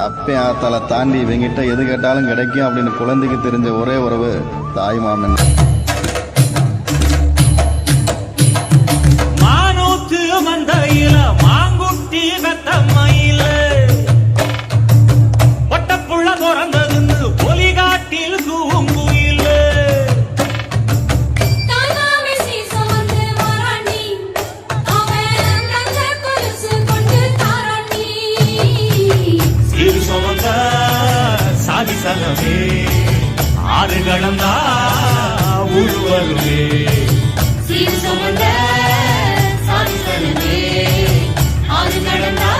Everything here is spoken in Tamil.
அப்பன் ஆத்தால தாண்டி இவங்கிட்ட எது கேட்டாலும் கிடைக்கும் அப்படின்னு குழந்தைக்கு தெரிஞ்ச ஒரே உறவு தாய் மாமன். மானூத்து மந்தையில மாங்குட்டி கத்தம்மையில ஒட்டப்புள்ள பிறந்ததுன்னு பொலிகாட்டில் தூங்குயில சாதிசலமே ஆறு கடந்தா உழுவருமே சீர் சுமந்த சாதிசலமே ஆறு கடந்தா